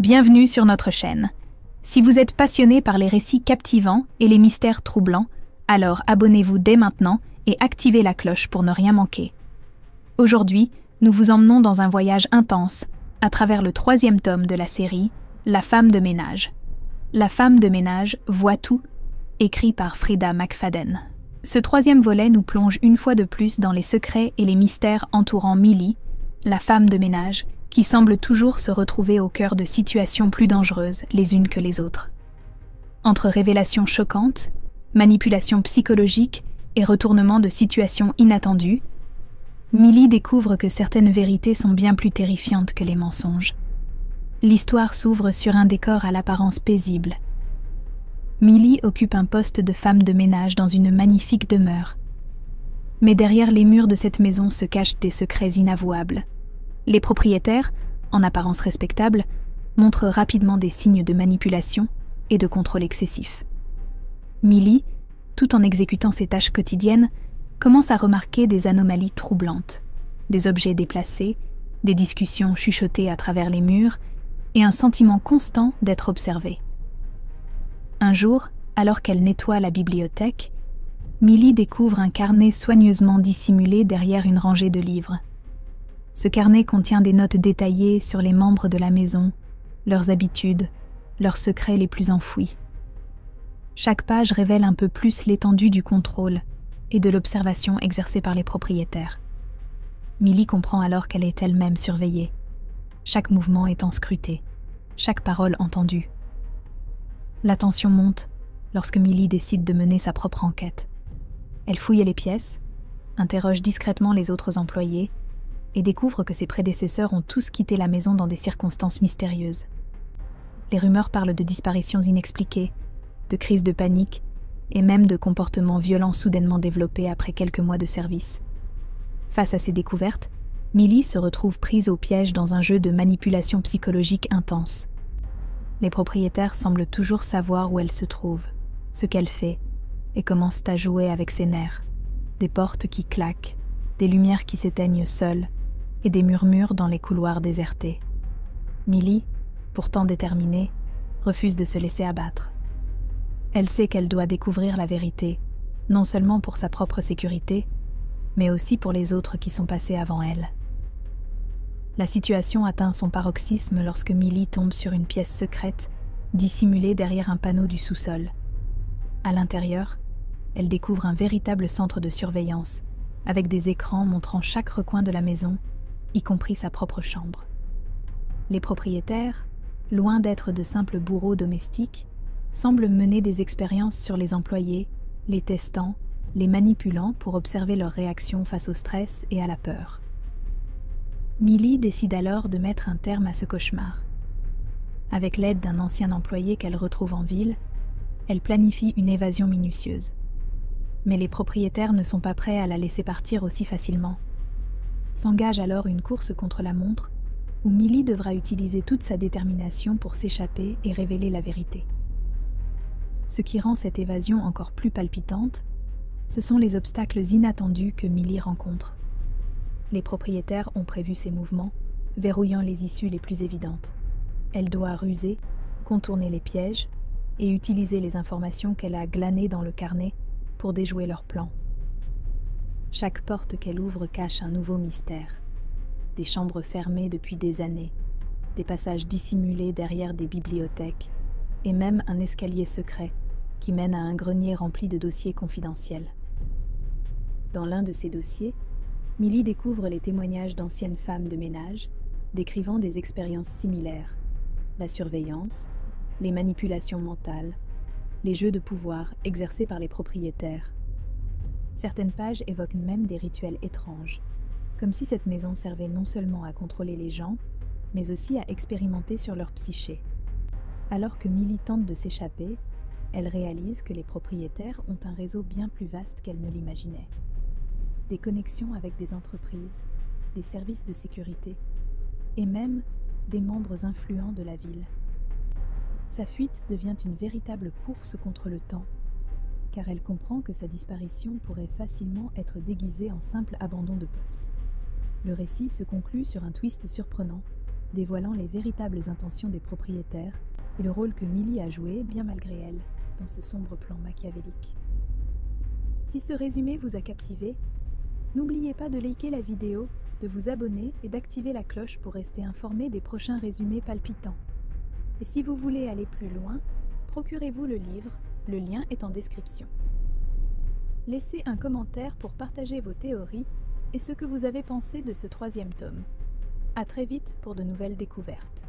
Bienvenue sur notre chaîne. Si vous êtes passionné par les récits captivants et les mystères troublants, alors abonnez-vous dès maintenant et activez la cloche pour ne rien manquer. Aujourd'hui, nous vous emmenons dans un voyage intense à travers le 3e tome de la série La femme de ménage. La femme de ménage voit tout, écrit par Freida McFadden. Ce 3e volet nous plonge une fois de plus dans les secrets et les mystères entourant Millie, la femme de ménage, qui semble toujours se retrouver au cœur de situations plus dangereuses les unes que les autres. Entre révélations choquantes, manipulations psychologiques et retournements de situations inattendues, Millie découvre que certaines vérités sont bien plus terrifiantes que les mensonges. L'histoire s'ouvre sur un décor à l'apparence paisible. Millie occupe un poste de femme de ménage dans une magnifique demeure. Mais derrière les murs de cette maison se cachent des secrets inavouables. Les propriétaires, en apparence respectables, montrent rapidement des signes de manipulation et de contrôle excessif. Millie, tout en exécutant ses tâches quotidiennes, commence à remarquer des anomalies troublantes, des objets déplacés, des discussions chuchotées à travers les murs et un sentiment constant d'être observée. Un jour, alors qu'elle nettoie la bibliothèque, Millie découvre un carnet soigneusement dissimulé derrière une rangée de livres. Ce carnet contient des notes détaillées sur les membres de la maison, leurs habitudes, leurs secrets les plus enfouis. Chaque page révèle un peu plus l'étendue du contrôle et de l'observation exercée par les propriétaires. Millie comprend alors qu'elle est elle-même surveillée, chaque mouvement étant scruté, chaque parole entendue. La tension monte lorsque Millie décide de mener sa propre enquête. Elle fouille les pièces, interroge discrètement les autres employés et découvre que ses prédécesseurs ont tous quitté la maison dans des circonstances mystérieuses. Les rumeurs parlent de disparitions inexpliquées, de crises de panique et même de comportements violents soudainement développés après quelques mois de service. Face à ces découvertes, Millie se retrouve prise au piège dans un jeu de manipulation psychologique intense. Les propriétaires semblent toujours savoir où elle se trouve, ce qu'elle fait, et commencent à jouer avec ses nerfs. Des portes qui claquent, des lumières qui s'éteignent seules, et des murmures dans les couloirs désertés. Millie, pourtant déterminée, refuse de se laisser abattre. Elle sait qu'elle doit découvrir la vérité, non seulement pour sa propre sécurité, mais aussi pour les autres qui sont passés avant elle. La situation atteint son paroxysme lorsque Millie tombe sur une pièce secrète, dissimulée derrière un panneau du sous-sol. À l'intérieur, elle découvre un véritable centre de surveillance, avec des écrans montrant chaque recoin de la maison, y compris sa propre chambre. Les propriétaires, loin d'être de simples bourreaux domestiques, semblent mener des expériences sur les employés, les testant, les manipulant pour observer leurs réactions face au stress et à la peur. Millie décide alors de mettre un terme à ce cauchemar. Avec l'aide d'un ancien employé qu'elle retrouve en ville, elle planifie une évasion minutieuse. Mais les propriétaires ne sont pas prêts à la laisser partir aussi facilement. S'engage alors une course contre la montre, où Millie devra utiliser toute sa détermination pour s'échapper et révéler la vérité. Ce qui rend cette évasion encore plus palpitante, ce sont les obstacles inattendus que Millie rencontre. Les propriétaires ont prévu ses mouvements, verrouillant les issues les plus évidentes. Elle doit ruser, contourner les pièges et utiliser les informations qu'elle a glanées dans le carnet pour déjouer leur plan. Chaque porte qu'elle ouvre cache un nouveau mystère. Des chambres fermées depuis des années, des passages dissimulés derrière des bibliothèques, et même un escalier secret qui mène à un grenier rempli de dossiers confidentiels. Dans l'un de ces dossiers, Millie découvre les témoignages d'anciennes femmes de ménage décrivant des expériences similaires, la surveillance, les manipulations mentales, les jeux de pouvoir exercés par les propriétaires. Certaines pages évoquent même des rituels étranges, comme si cette maison servait non seulement à contrôler les gens, mais aussi à expérimenter sur leur psyché. Alors que Millie tente de s'échapper, elle réalise que les propriétaires ont un réseau bien plus vaste qu'elle ne l'imaginait. Des connexions avec des entreprises, des services de sécurité, et même des membres influents de la ville. Sa fuite devient une véritable course contre le temps, car elle comprend que sa disparition pourrait facilement être déguisée en simple abandon de poste. Le récit se conclut sur un twist surprenant, dévoilant les véritables intentions des propriétaires et le rôle que Millie a joué, bien malgré elle, dans ce sombre plan machiavélique. Si ce résumé vous a captivé, n'oubliez pas de liker la vidéo, de vous abonner et d'activer la cloche pour rester informé des prochains résumés palpitants. Et si vous voulez aller plus loin, procurez-vous le livre, le lien est en description. Laissez un commentaire pour partager vos théories et ce que vous avez pensé de ce 3e tome. À très vite pour de nouvelles découvertes.